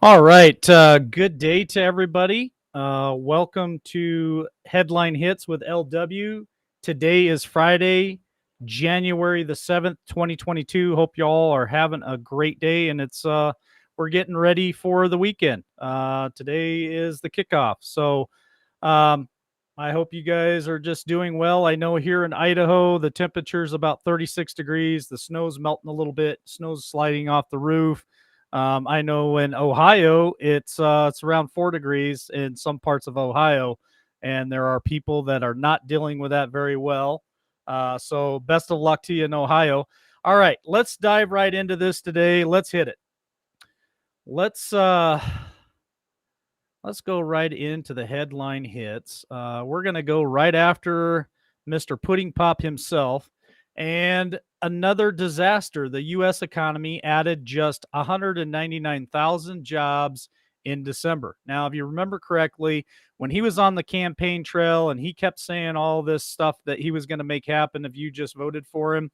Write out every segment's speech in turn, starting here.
All right. Good day to everybody. Welcome to Headline Hits with LW. Today is Friday, January the 7th, 2022. Hope you all are having a great day and we're getting ready for the weekend. Today is the kickoff. Um, I hope you guys are just doing well. I know here in Idaho, the temperature is about 36 degrees. The snow's melting a little bit. Snow's sliding off the roof. I know in Ohio, it's around 4 degrees in some parts of Ohio, and there are people that are not dealing with that very well. So best of luck to you in Ohio. All right, let's dive right into this today. Let's hit it. Let's uh, let's go right into the headline hits. We're gonna go right after Mr. Pudding Pop himself. And another disaster. The U.S. economy added just 199,000 jobs in December. Now, if you remember correctly, when he was on the campaign trail and he kept saying all this stuff that he was going to make happen if you just voted for him,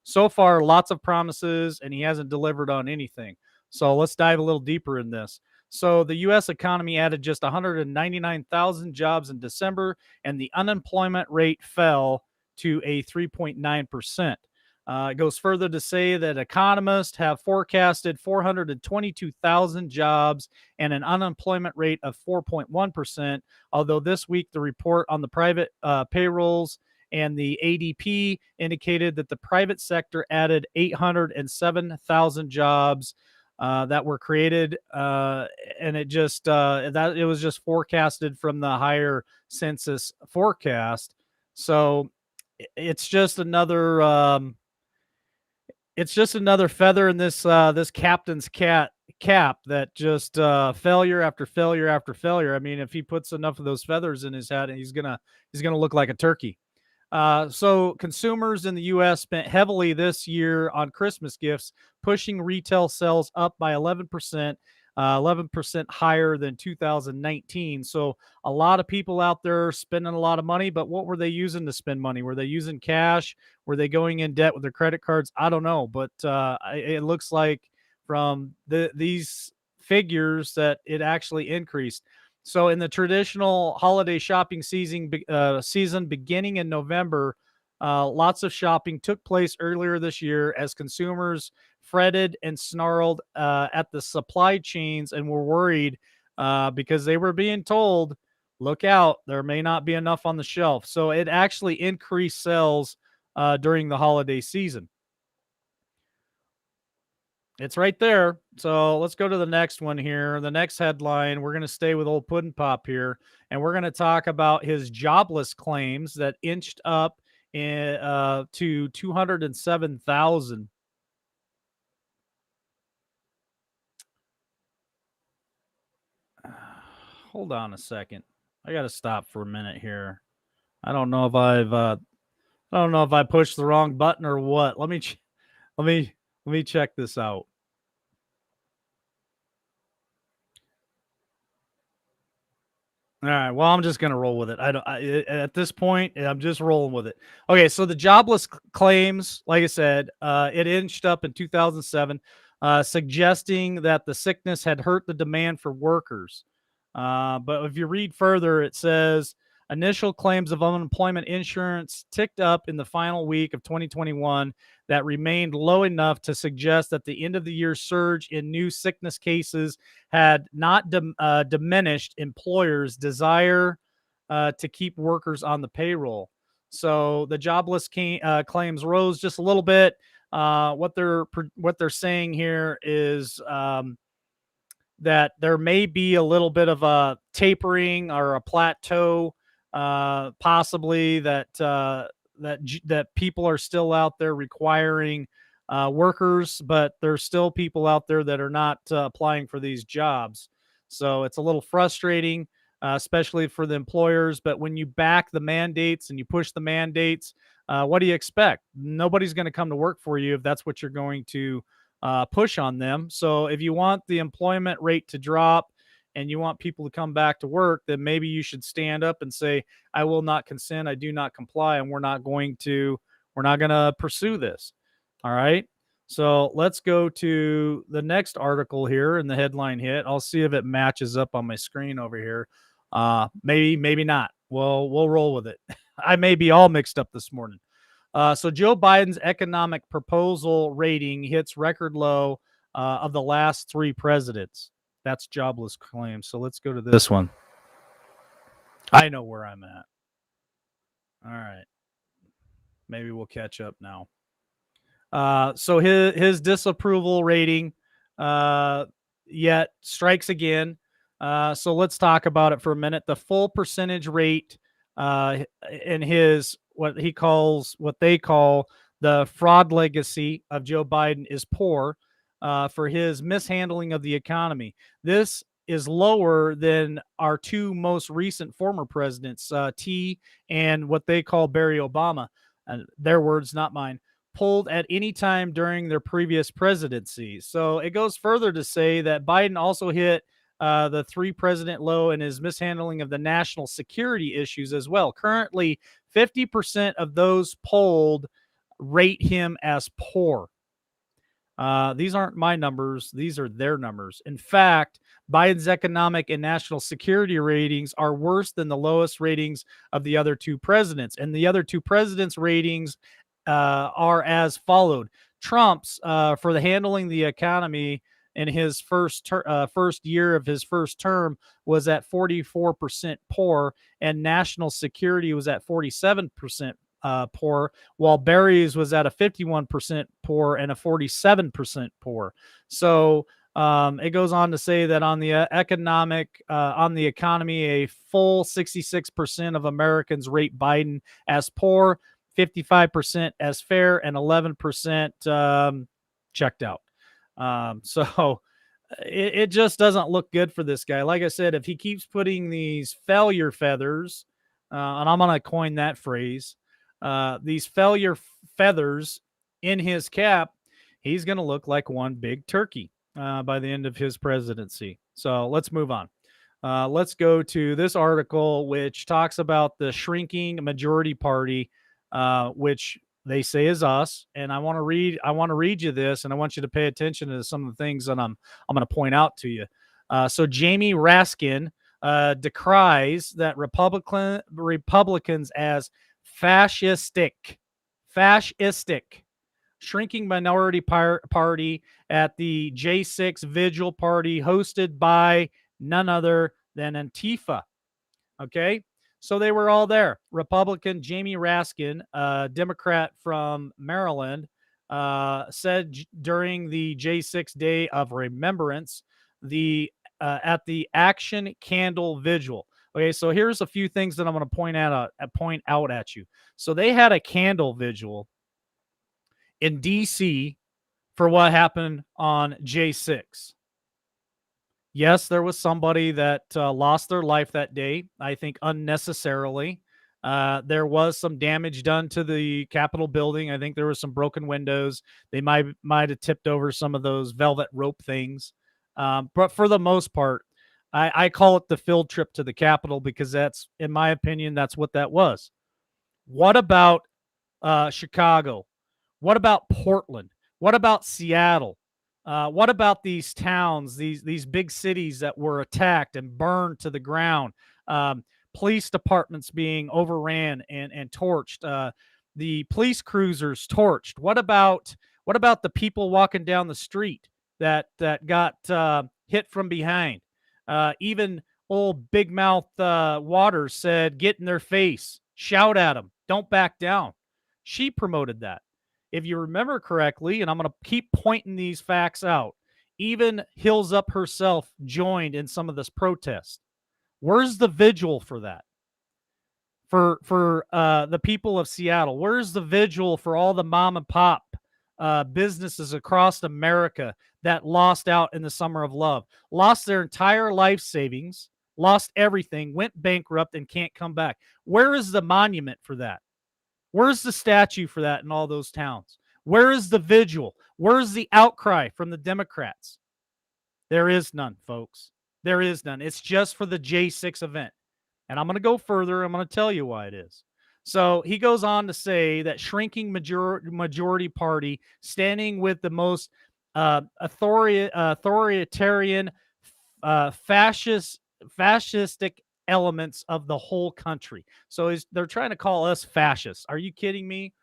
so far, lots of promises, and he hasn't delivered on anything. So let's dive a little deeper in this. So the U.S. economy added just 199,000 jobs in December, and the unemployment rate fell to a 3.9%. It goes further to say that economists have forecasted 422,000 jobs and an unemployment rate of 4.1%. Although this week, the report on the private payrolls and the ADP indicated that the private sector added 807,000 jobs that were created, and it was just forecasted from the higher census forecast. So it's just another feather in this captain's cap that just failure after failure after failure. I mean, if he puts enough of those feathers in his hat, he's gonna look like a turkey. So consumers in the U.S. spent heavily this year on Christmas gifts, pushing retail sales up by 11%, 11% higher than 2019. So a lot of people out there spending a lot of money, but what were they using to spend money? Were they using cash? Were they going in debt with their credit cards? I don't know, but it looks like from these figures that it actually increased. So in the traditional holiday shopping season beginning in November, lots of shopping took place earlier this year as consumers fretted and snarled at the supply chains and were worried because they were being told, look out, there may not be enough on the shelf. So it actually increased sales during the holiday season. It's right there. So let's go to the next one here. The next headline, we're going to stay with old Puddin' Pop here, and we're going to talk about his jobless claims that inched up to 207,000. Hold on a second. I got to stop for a minute here. I don't know if I don't know if I pushed the wrong button or what. Let me let me check this out. All right. Well, I'm just gonna roll with it. I don't. At this point, I'm just rolling with it. Okay. So the jobless claims, like I said, it inched up in 2007, suggesting that the sickness had hurt the demand for workers. But if you read further, it says initial claims of unemployment insurance ticked up in the final week of 2021 that remained low enough to suggest that the end of the year surge in new sickness cases had not diminished employers' desire to keep workers on the payroll. So the claims rose just a little bit. What they're saying here is that there may be a little bit of a tapering or a plateau, possibly that people are still out there requiring workers, but there's still people out there that are not applying for these jobs. So it's a little frustrating, especially for the employers. But when you back the mandates and you push the mandates, what do you expect? Nobody's going to come to work for you if that's what you're going to push on them. So if you want the employment rate to drop and you want people to come back to work, then maybe you should stand up and say, I will not consent, I do not comply, and we're not going to pursue this. All right. So let's go to the next article here in the headline hit. I'll see if it matches up on my screen over here. Maybe, maybe not. Well, we'll roll with it. I may be all mixed up this morning. So Joe Biden's economic proposal rating hits record low of the last three presidents. That's jobless claims. So let's go to this one. I know where I'm at. All right. Maybe we'll catch up now. So his disapproval rating yet strikes again. So let's talk about it for a minute. The full percentage rate in his what they call the fraud legacy of Joe Biden is poor for his mishandling of the economy. This is lower than our two most recent former presidents, T and what they call Barry Obama. And their words, not mine, pulled at any time during their previous presidency. So it goes further to say that Biden also hit the three president low in his mishandling of the national security issues as well. Currently, 50% of those polled rate him as poor. These aren't my numbers. These are their numbers. In fact, Biden's economic and national security ratings are worse than the lowest ratings of the other two presidents. And the other two presidents' ratings are as followed. Trump's for the handling the economy in his first year of his first term was at 44% poor, and national security was at 47% poor, while Barry's was at a 51% poor and a 47% poor. So it goes on to say that on the on the economy, a full 66% of Americans rate Biden as poor, 55% as fair, and 11% checked out. So it just doesn't look good for this guy. Like I said, if he keeps putting these failure feathers, and I'm going to coin that phrase, these failure feathers in his cap, he's going to look like one big turkey by the end of his presidency. So let's move on. Let's go to this article, which talks about the shrinking majority party, which they say is us. And I want to read you this, and I want you to pay attention to some of the things that I'm going to point out to you. So Jamie Raskin decries that Republicans as fascistic, shrinking minority party at the J6 vigil party hosted by none other than Antifa. Okay. So they were all there. Republican Jamie Raskin, Democrat from Maryland, said during the J6 Day of Remembrance, at the Action Candle Vigil. Okay, so here's a few things that I'm going to point out at you. So they had a candle vigil in DC for what happened on J6. Yes, there was somebody that lost their life that day, I think unnecessarily. There was some damage done to the Capitol building. I think there was some broken windows. They might have tipped over some of those velvet rope things. But for the most part, I call it the field trip to the Capitol because that's, in my opinion, that's what that was. What about Chicago? What about Portland? What about Seattle? What about these towns, these big cities that were attacked and burned to the ground? Police departments being overran and torched. The police cruisers torched. What about the people walking down the street that got hit from behind? Even old big mouth Waters said, "Get in their face, shout at them, don't back down." She promoted that. If you remember correctly, and I'm going to keep pointing these facts out, even Hills Up herself joined in some of this protest. Where's the vigil for that? For the people of Seattle? Where's the vigil for all the mom and pop businesses across America that lost out in the summer of love, lost their entire life savings, lost everything, went bankrupt, and can't come back? Where is the monument for that? Where's the statue for that in all those towns? Where is the vigil? Where's the outcry from the Democrats? There is none, folks. There is none. It's just for the J6 event. And I'm going to go further. I'm going to tell you why it is. So he goes on to say that shrinking majority party standing with the most authoritarian, fascist, fascistic elements of the whole country. So they're trying to call us fascists. Are you kidding me?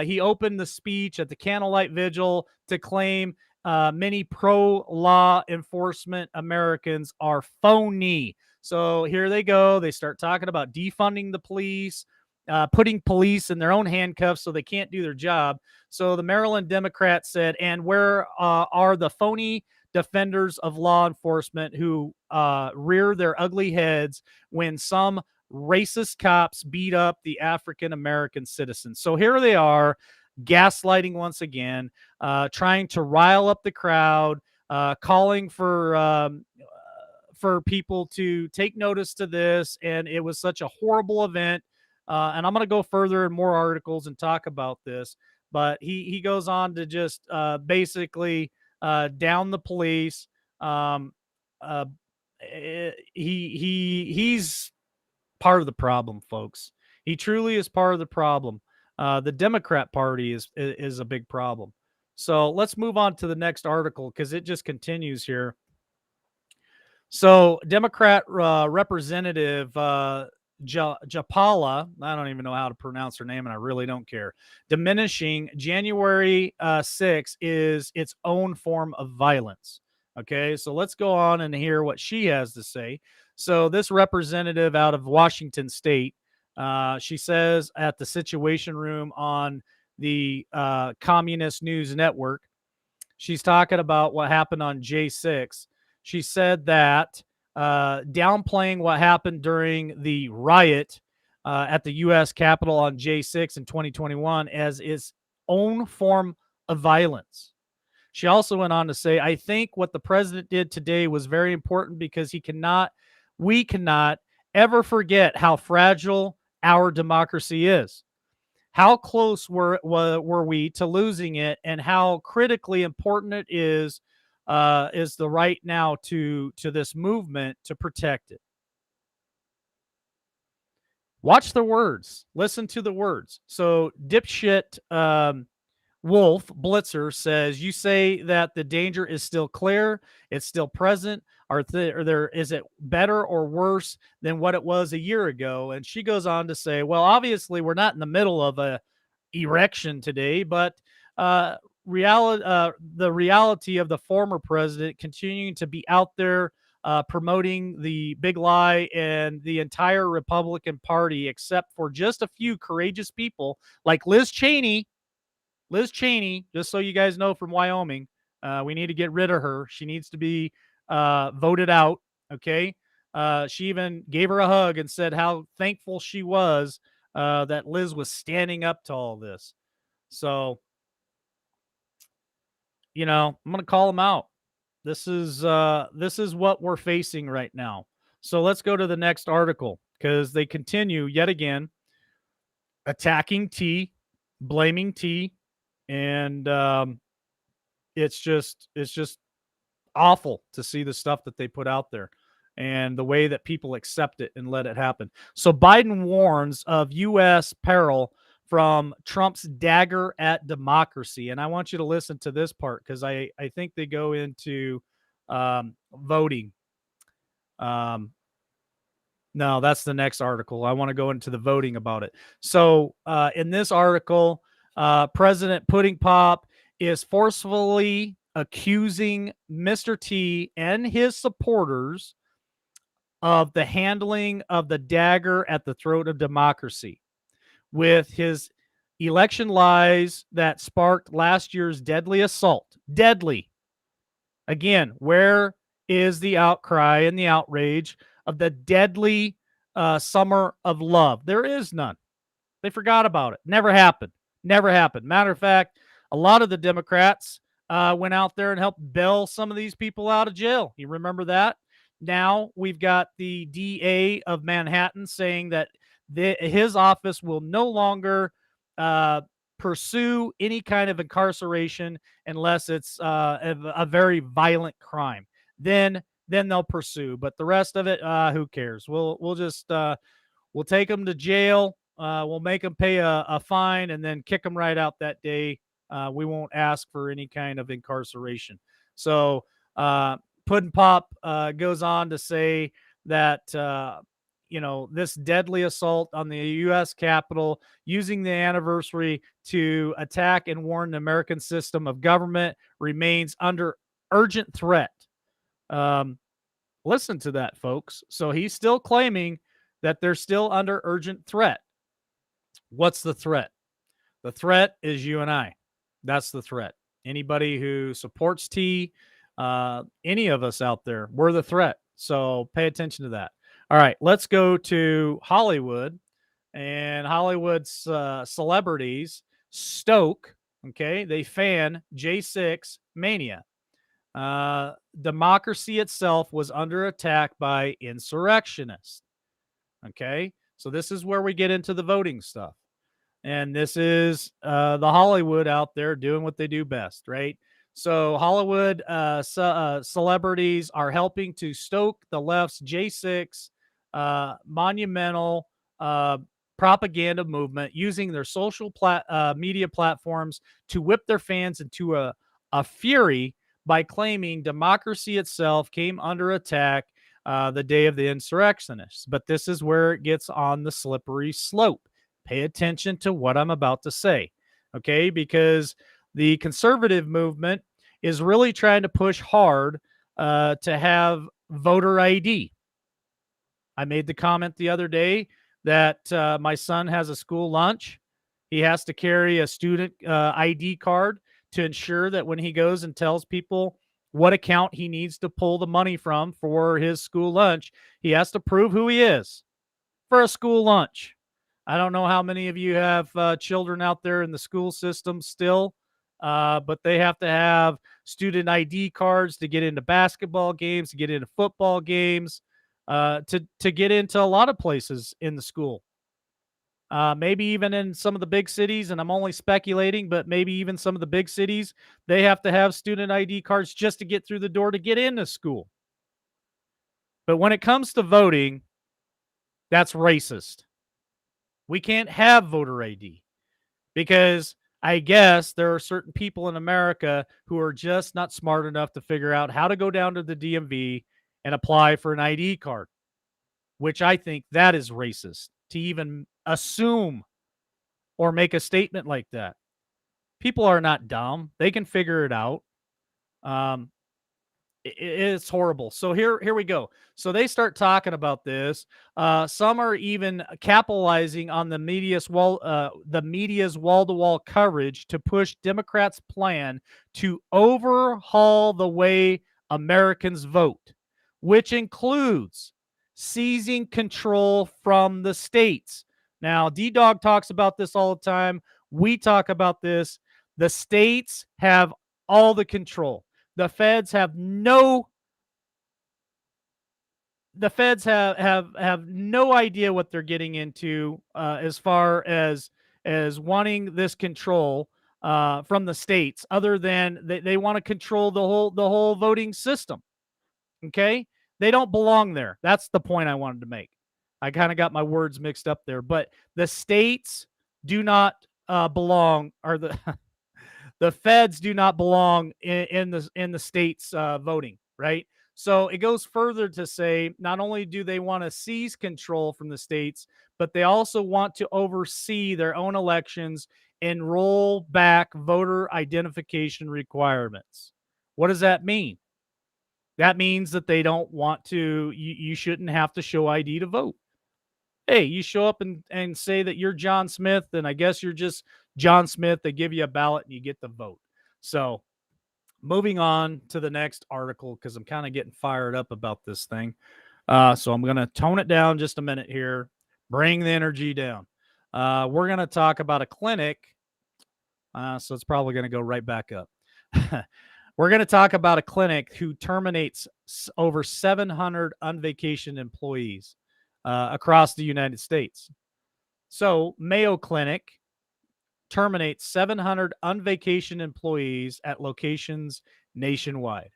He opened the speech at the candlelight vigil to claim many pro law enforcement Americans are phony. So here they go. They start talking about defunding the police, putting police in their own handcuffs so they can't do their job. So the Maryland Democrats said, and where are the phony defenders of law enforcement who rear their ugly heads when some racist cops beat up the African American citizens? So here they are, gaslighting once again, trying to rile up the crowd, calling for people to take notice to this. And it was such a horrible event. And I'm going to go further in more articles and talk about this. But he goes on to just basically down the police. Um, uh, he's part of the problem, folks. He truly is part of the problem. The Democrat Party is a big problem. So let's move on to the next article because it just continues here. So Democrat Representative Japala, I don't even know how to pronounce her name, and I really don't care. Diminishing January 6 is its own form of violence. Okay, so let's go on and hear what she has to say. So this representative out of Washington State, she says at the Situation Room on the Communist News Network, she's talking about what happened on J6. She said that downplaying what happened during the riot at the U.S. Capitol on J6 in 2021 as its own form of violence. She also went on to say, I think what the president did today was very important because we cannot ever forget how fragile our democracy is. How close were we to losing it, and how critically important it is the right now to this movement to protect it. Watch the words. Listen to the words. So dipshit Wolf Blitzer says, you say that the danger is still clear, it's still present. Is it better or worse than what it was a year ago? And she goes on to say, well, obviously we're not in the middle of a erection today, but uh, the reality of the former president continuing to be out there promoting the big lie and the entire Republican Party, except for just a few courageous people like Liz Cheney, just so you guys know, from Wyoming. We need to get rid of her. She needs to be voted out. Okay. She even gave her a hug and said how thankful she was that Liz was standing up to all this. So, I'm going to call them out. This is what we're facing right now. So let's go to the next article because they continue yet again attacking T, blaming T, and it's just awful to see the stuff that they put out there and the way that people accept it and let it happen. So Biden warns of U.S. peril from Trump's dagger at democracy. And I want you to listen to this part because I think they go into voting. No, that's the next article. I want to go into the voting about it. So in this article, President Pudding Pop is forcefully accusing Mr. T and his supporters of the handling of the dagger at the throat of democracy with his election lies that sparked last year's deadly assault. Deadly. Again, where is the outcry and the outrage of the deadly summer of love? There is none. They forgot about it. Never happened. Never happened. Matter of fact, a lot of the Democrats went out there and helped bail some of these people out of jail. You remember that? Now we've got the DA of Manhattan saying that his office will no longer pursue any kind of incarceration unless it's a very violent crime. Then they'll pursue. But the rest of it, who cares? We'll just we'll take them to jail we'll make them pay a fine and then kick them right out that day. We won't ask for any kind of incarceration. So Puddin' Pop goes on to say that this deadly assault on the U.S. Capitol, using the anniversary to attack and warn the American system of government, remains under urgent threat. Um, Listen to that, folks. So he's still claiming that they're still under urgent threat. What's the threat? The threat is you and I. That's the threat. Anybody who supports T, any of us out there, we're the threat. So pay attention to that. All right, let's go to Hollywood and Hollywood's celebrities stoke. Okay, they fan J6 mania. Democracy itself was under attack by insurrectionists. Okay, so this is where we get into the voting stuff. And this is the Hollywood out there doing what they do best, right? So Hollywood celebrities are helping to stoke the left's J6 monumental propaganda movement, using their social media platforms to whip their fans into a fury by claiming democracy itself came under attack the day of the insurrectionists. But this is where it gets on the slippery slope. Pay attention to what I'm about to say, okay? Because the conservative movement is really trying to push hard to have voter ID. I made the comment the other day that my son has a school lunch. He has to carry a student ID card to ensure that when he goes and tells people what account he needs to pull the money from for his school lunch, he has to prove who he is for a school lunch. I don't know how many of you have children out there in the school system still, but they have to have student ID cards to get into basketball games, to get into football games, to get into a lot of places in the school. Maybe even in some of the big cities, and I'm only speculating, but maybe even some of the big cities, they have to have student ID cards just to get through the door to get into school. But when it comes to voting, that's racist. We can't have voter ID because I guess there are certain people in America who are just not smart enough to figure out how to go down to the DMV and apply for an ID card, which I think that is racist to even assume or make a statement like that. People are not dumb. They can figure it out. Um, it's horrible. So here we go. So they start talking about this. Some are even capitalizing on the media's wall-to-wall coverage to push Democrats' plan to overhaul the way Americans vote, which includes seizing control from the states. Now, D-Dog talks about this all the time. We talk about this. The states have all the control. The feds have no idea what they're getting into as far as wanting this control from the states, other than they want to control the whole voting system. Okay, they don't belong there. That's the point I wanted to make. I kind of got my words mixed up there, but the states do not belong, or the the feds do not belong in the states voting, right? So it goes further to say not only do they want to seize control from the states, but they also want to oversee their own elections and roll back voter identification requirements. What does that mean? That means that they don't want to, you shouldn't have to show ID to vote. Hey, you show up and say that you're John Smith, and I guess you're just John Smith. They give you a ballot and you get the vote. So moving on to the next article, because I'm kind of getting fired up about this thing. So I'm going to tone it down just a minute here, bring the energy down. We're going to talk about a clinic. So it's probably going to go right back up. We're going to talk about a clinic who terminates over 700 unvacation employees across the United States. So Mayo Clinic terminates 700 unvacation employees at locations nationwide.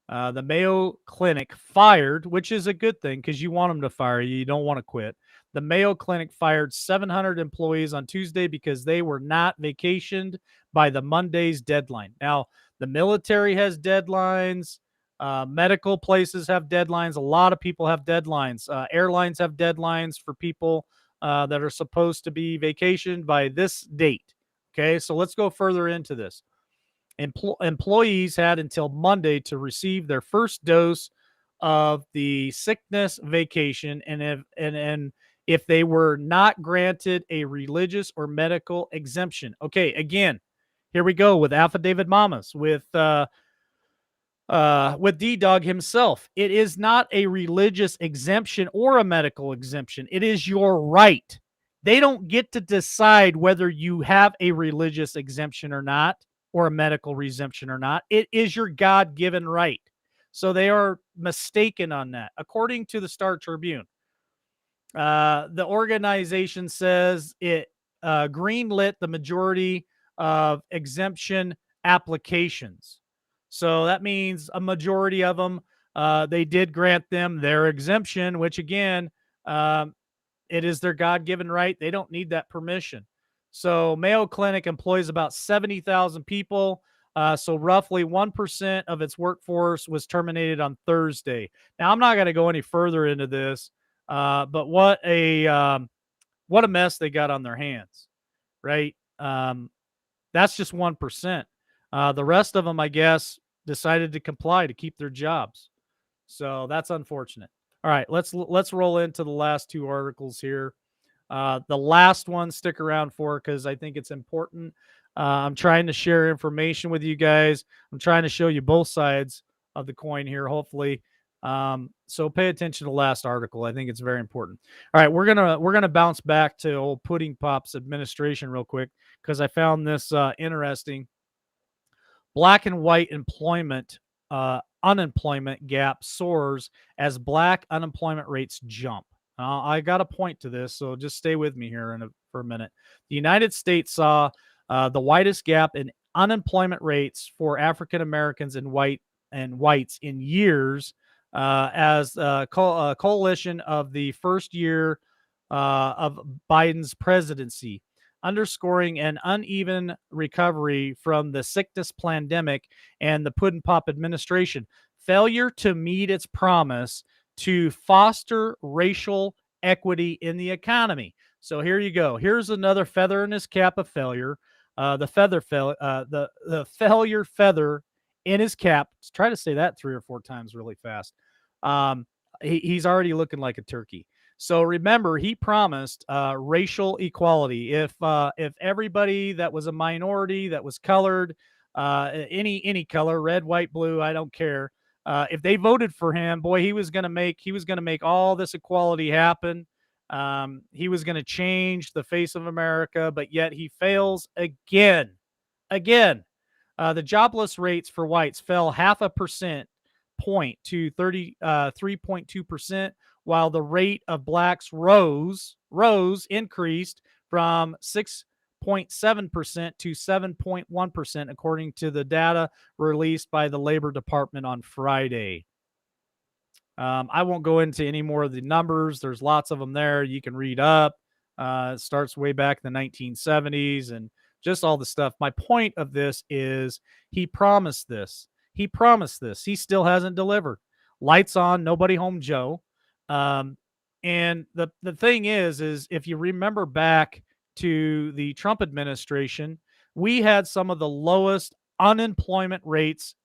The Mayo Clinic fired, which is a good thing because you want them to fire you. You don't want to quit. The Mayo Clinic fired 700 employees on Tuesday because they were not vacationed by the Monday's deadline. Now, the military has deadlines. Medical places have deadlines. A lot of people have deadlines. Airlines have deadlines for people that are supposed to be vacationed by this date. Okay, so let's go further into this. Employees had until Monday to receive their first dose of the sickness vacation, and if they were not granted a religious or medical exemption. Okay, again, here we go with affidavit mamas with D Dog himself. It is not a religious exemption or a medical exemption. It is your right. They don't get to decide whether you have a religious exemption or not, or a medical exemption or not. It is your God given right. So they are mistaken on that. According to the Star Tribune, the organization says it greenlit the majority of exemption applications. So that means a majority of them, they did grant them their exemption, which again, um, it is their God given right. They don't need that permission. So Mayo Clinic employs about 70,000 people. So roughly 1% of its workforce was terminated on Thursday. Now, I'm not going to go any further into this, but what a mess they got on their hands, right? That's just 1%. The rest of them, I guess, decided to comply to keep their jobs. So that's unfortunate. All right, let's roll into the last two articles here. The last one, stick around for because I think it's important. I'm trying to share information with you guys. I'm trying to show you both sides of the coin here, hopefully. So pay attention to the last article. I think it's very important. All right, we're gonna bounce back to old Pudding Pop's administration real quick because I found this interesting. Black and white unemployment gap soars as black unemployment rates jump. I got a point to this, so just stay with me here for a minute. The United States saw the widest gap in unemployment rates for African Americans and whites in years, as a coalition of the first year of Biden's presidency, underscoring an uneven recovery from the sickness pandemic and the Puddin' Pop administration failure to meet its promise to foster racial equity in the economy. So here you go. Here's another feather in his cap of failure. The failure feather in his cap. Let's try to say that 3 or 4 times really fast. He's already looking like a turkey. So remember, he promised racial equality. If everybody that was a minority, that was colored, any color, red, white, blue, I don't care. If they voted for him, boy, he was going to make all this equality happen. He was going to change the face of America, but yet he fails again. Again, the jobless rates for whites fell 0.5% point to 3.2%, while the rate of blacks increased from 6.7% to 7.1%, according to the data released by the Labor Department on Friday. I won't go into any more of the numbers. There's lots of them there. You can read up. It starts way back in the 1970s and just all the stuff. My point of this is he promised this. He promised this. He still hasn't delivered. Lights on, nobody home, Joe. And the thing is if you remember back to the Trump administration, we had some of the lowest unemployment rates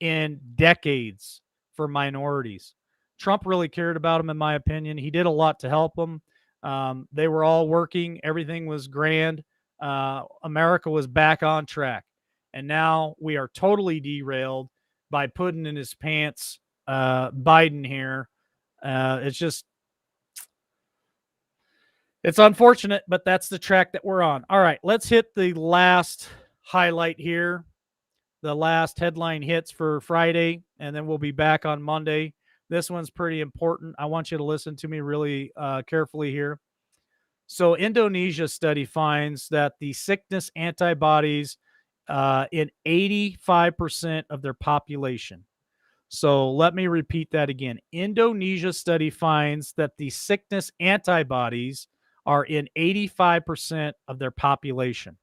in decades for minorities. Trump really cared about them, in my opinion. He did a lot to help them. They were all working. Everything was grand. America was back on track. And now we are totally derailed by putting in his pants Biden here. It's unfortunate, but that's the track that we're on. All right, let's hit the last highlight here, the last headline hits for Friday, and then we'll be back on Monday. This one's pretty important. I want you to listen to me really carefully here. So, Indonesia study finds that the sickness antibodies in 85% of their population. So let me repeat that again. Indonesia study finds that the sickness antibodies are in 85% of their population.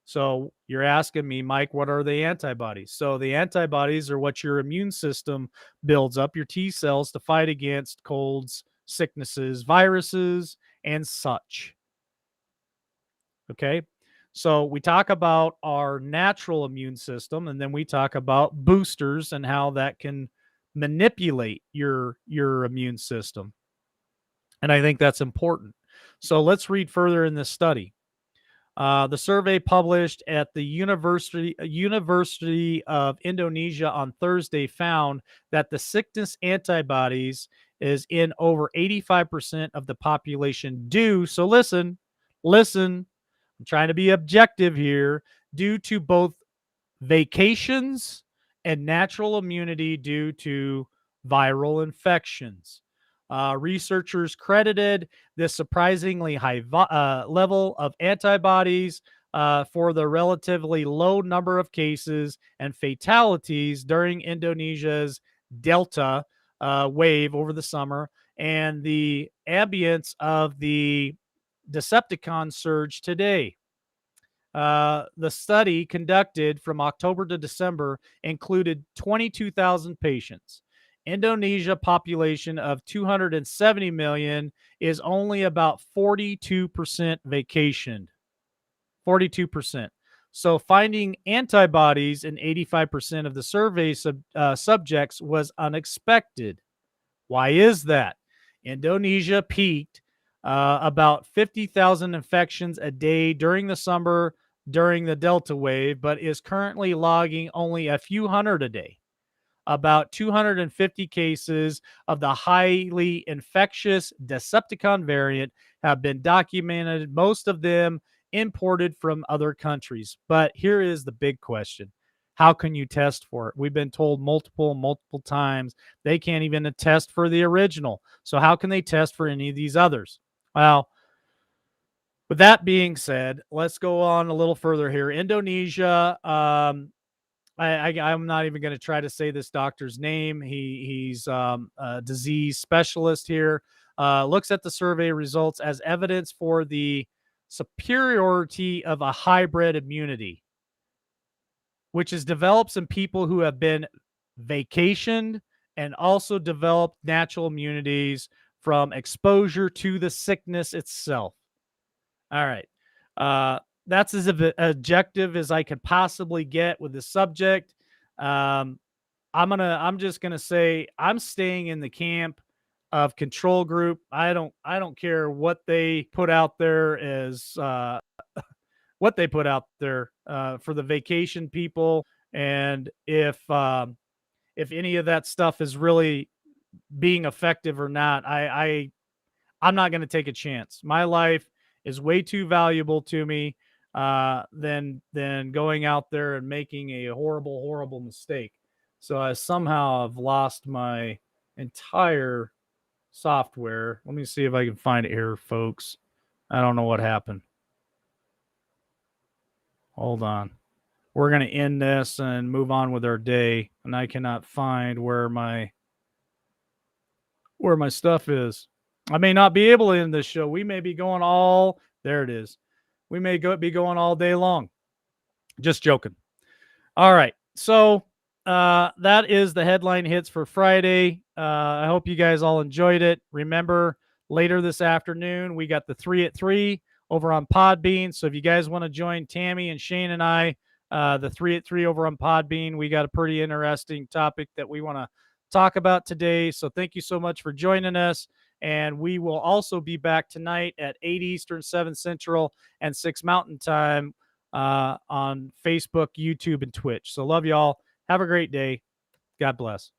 So you're asking me, Mike, what are the antibodies? So the antibodies are what your immune system builds up, your T cells, to fight against colds, sicknesses, viruses, and such. Okay. So we talk about our natural immune system, and then we talk about boosters and how that can manipulate your immune system. And I think that's important. So let's read further in this study. The survey published at the University of Indonesia on Thursday found that the sickness antibodies is in over 85% of the population due. So listen, I'm trying to be objective here, due to both vacations and natural immunity due to viral infections. Researchers credited this surprisingly high level of antibodies for the relatively low number of cases and fatalities during Indonesia's Delta wave over the summer and the ambience of the Decepticon surge today. The study conducted from October to December included 22,000 patients. Indonesia population of 270 million is only about 42% vacationed. 42%. So finding antibodies in 85% of the survey subjects was unexpected. Why is that? Indonesia peaked about 50,000 infections a day during the summer during the Delta wave, but is currently logging only a few hundred a day. About 250 cases of the highly infectious Decepticon variant have been documented, most of them imported from other countries. But here is the big question. How can you test for it? We've been told multiple times they can't even test for the original. So how can they test for any of these others? Well, with that being said, let's go on a little further here. Indonesia, I'm not even going to try to say this doctor's name. He's a disease specialist here. Looks at the survey results as evidence for the superiority of a hybrid immunity, which is develops in people who have been vacationed and also developed natural immunities from exposure to the sickness itself. All right. That's as objective as I could possibly get with the subject. Um, I'm just gonna say I'm staying in the camp of control group. I don't care what they put out there as what they put out there for the vacation people, and if any of that stuff is really being effective or not. I'm not going to take a chance. My life is way too valuable to me than going out there and making a horrible mistake. So I somehow have lost my entire software. Let me see if I can find it here, folks. I don't know what happened. Hold on. We're going to end this and move on with our day, and I cannot find where my stuff is. I may not be able to end this show. We may be going all there it is. We may be going all day long. Just joking. All right. So that is the headline hits for Friday. I hope you guys all enjoyed it. Remember, later this afternoon, we got the 3 at 3 over on Podbean. So if you guys want to join Tammy and Shane and I, the 3 at 3 over on Podbean, we got a pretty interesting topic that we want to talk about today. So thank you so much for joining us. And we will also be back tonight at 8 Eastern, 7 Central, and 6 Mountain Time on Facebook, YouTube, and Twitch. So love y'all. Have a great day. God bless.